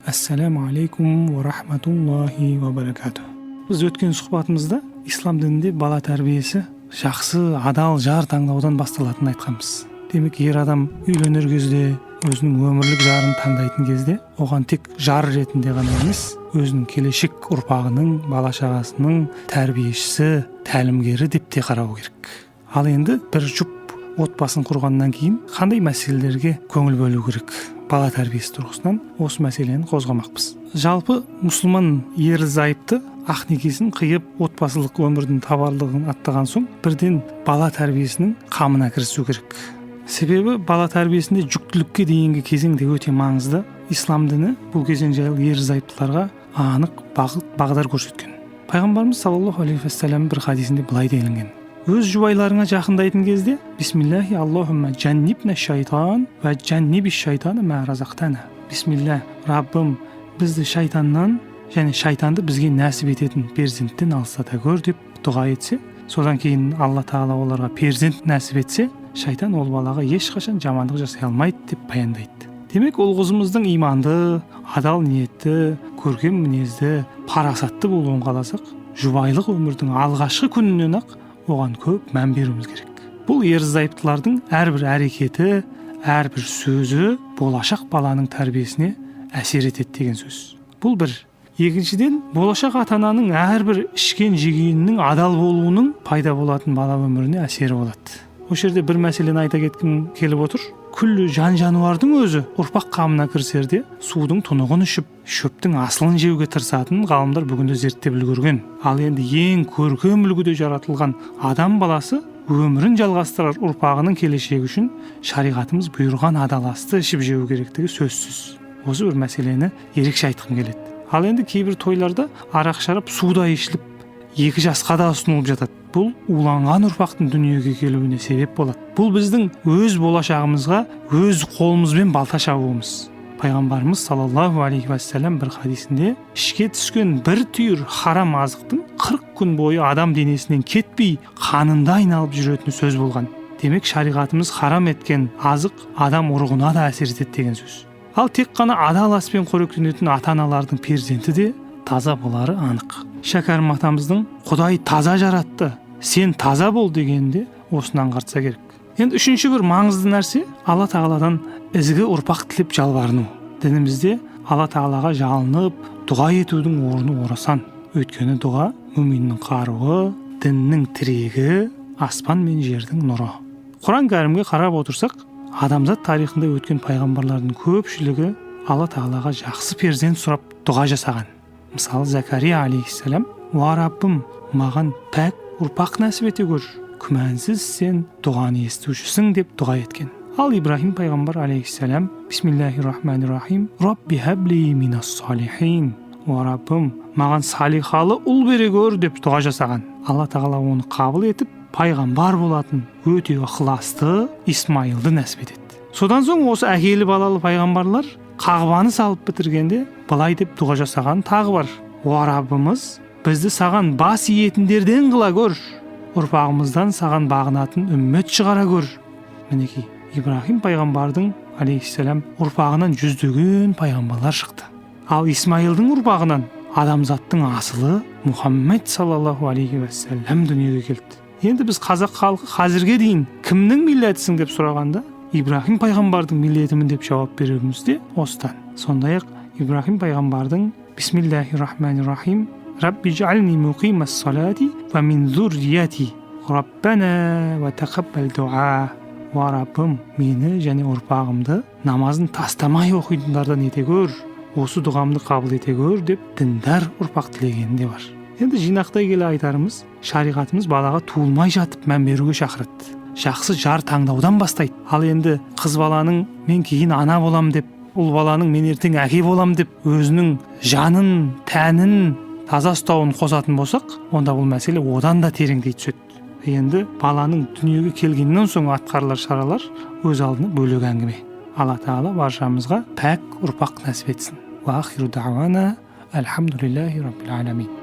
Ассаламу алейкум ва рахматуллахи ва баракату. Біз өткен сұхбатымызда ислам дінінде бала тәрбиесі жақсы, адал жар таңдаудан басталатынын айтқанбыз. Демек, ер адам үйленер кезде, өзінің өмірлік жарын таңдайтын кезде, оған тек жар ретінде ғана емес, өзінің келешек ұрпағының, бала шағасының тәрбиешісі, тәлімгері деп те қарау керек. Ал енді бір жұп отбасын құрғаннан кейін қандай мәселелерге көңіл бөлу керек? Бала тәрбиесі тұрғысынан осы мәселені қозғамақпыз. Жалпы мұсылман ерлі-зайыпты ақ некесін қиып отбасылық өмірдің табарлығын аттаған соң бірден бала тәрбиесінің қамына кірісу керек. Себебі бала тәрбиесінде жүктілікке дейінгі кезең де өте маңызды. Ислам діні бұл кезең жайлы ерлі-зайыптыларға анық бағдар көрсеткен. Пайғамбарымыз саллаллаху алейхи вассалам бір хадисінде былай делінген: өз жұбайларыңа жақындайтын кезде бисмиллахи аллахумма жаннибна шайтан ва жанниби шайтана ма разақтана. Бисмилля, Раббым, бізді шайтаннан және шайтанды бізге нәсіп ететін перзенттен алыстата көр деп дұға етсе, содан кейін Алла тағала оларға перзент нәсіп етсе, шайтан ол балаға ешқашан жамандық жасай алмайды деп баяндайды. Демек, ол қызымыздың иманды, адал ниетті, көркем мінезді, парасатты болуын қаласақ, жұбайлық өмірдің алғашқы күнінен ақ оған көп мән беруіміз керек. Бұл ерлі-зайыптылардың әрбір әрекеті, әрбір сөзі болашақ баланың тәрбиесіне әсер етеді деген сөз. Бұл бір. Екіншіден, болашақ ата-ананың әрбір ішкен жегенінің адал болуының пайда болатын бала өміріне әсері болады. Осы жерде бір мәселені айта кеткім келіп отыр. Күллі жан-жануардың өзі ұрпақ қамына кірісерде судың тұнығын ішіп, шөптің асылын жеуге тырысатынын ғалымдар бүгінде зерттеп үлгерген. Ал енді ең көркем үлгіде жаратылған адам баласы өмірін жалғастырар ұрпағының келешегі үшін шариғатымыз бұйырған адал асты ішіп жеу керектігі сөзсіз. Осы бір мәселені ерекше айтқым келеді. Ал енді кейбір тойларда арақ шарап суда ішіліп, 2 жасқа да ұсынылып жатады. Бұл уланған ұрпақтың дүниеге келуіне себеп болады. Бұл біздің өз болашағымызға өз қолымызбен балта шабуымыз. Пайғамбарымыз саллаллаху алейхи вассалам бір хадисінде ішке түскен бір түйір харам азықтың 40 күн бойы адам денесінен кетпей қанында айналып жүретіні сөз болған. Демек, шариғатымыз харам еткен азық адам ұрығына да әсер етеді деген сөз. Ал тек қана адал аспен қоректенетін ата-аналардың перзенті де таза болары анық. Шәкәрім атамыздың Құдай таза жаратты, сен таза бол дегенде осыны аңғартса керек. Енді үшінші бір маңызды нәрсе Алла тағаладан ізгі ұрпақ тілеп жалбарыну. Дінімізде Алла тағалаға жалынып, дұға етудің орны орасан. Өйткені дұға мүминнің қаруы, діннің тірегі, аспан мен жердің нұры. Құран кәрімге қарап отырсақ, адамзат тарихында өткен пайғамбарлардың көпшілігі Алла тағалаға жақсы перзент сұрап дұға жасаған. Мысалы, Закария алейхиссалам: "Уа Раббым, маған пәк ұрпақ нәсіп ете көр, күмәнсіз сен дұғаны естушісің" деп дұға еткен. Ал Ибрахим пайғамбар алейхиссалам: "Бисмиллахир-рахманир-рахим, Рабби хабли минас-салихин", "Уа Раббым, маған салихалы ұл бере көр" деп дұға жасаған. Алла тағала оны қабыл етіп, пайғамбар болатын өте ықыласты Исмайылды нәсіп етеді. Содан соң осы әкелі балалы пайғамбарлар Қағбаны салып бітіргенде былай деп дұға жасаған тағы бар: "О Раббымыз, бізді саған бас иетіндерден қыла көр, ұрпағымыздан саған бағынатын үммет шығара көр". Мінекей, Ибрахим пайғамбардың алейхиссалам ұрпағынан жүздеген пайғамбарлар шықты. Ал Исмайылдың ұрпағынан адамзаттың асылы Мұхаммед саллаллаху алейхи вассалам дүниеге келді. Енді біз қазақ халқы қазірге дейін кімнің милләтісің деп сұрағанда, Ибрахим пайғамбардың миллетімін деп жауап беруіміз де осыдан. Сондай-ақ Ибрахим пайғамбардың бисмиллахир-рахманир-рахим Рабби жальни муқимас-салати ва мин зуррияти Раббана ва тақаббал дуа. Уа Раббым, мені және ұрпағымды намазын тастамай оқитындардан ете көр, осы дұғамды қабыл ете көр деп діндар ұрпақ тілегені де бар. Енді жинақтай келе айтарымыз, шариғатымыз балаға туылмай жатып мән беруге шақырады. Жақсы жар таңдаудан бастайды. Ал енді қыз баланың мен кейін ана болам деп, ұл баланың мен ертең әке болам деп өзінің жанын, тәнін таза ұстауын қосатын болсақ, онда бұл мәселе одан да тереңдей түседі. Енді баланың дүниеге келгеннен соң атқарылар шаралар өз алдына бөлек әңгіме. Алла тағала баршамызға пәк ұрпақ нәсіп етсін. Ва ахиру дa'вана алхамдулиллахи раббил аламин.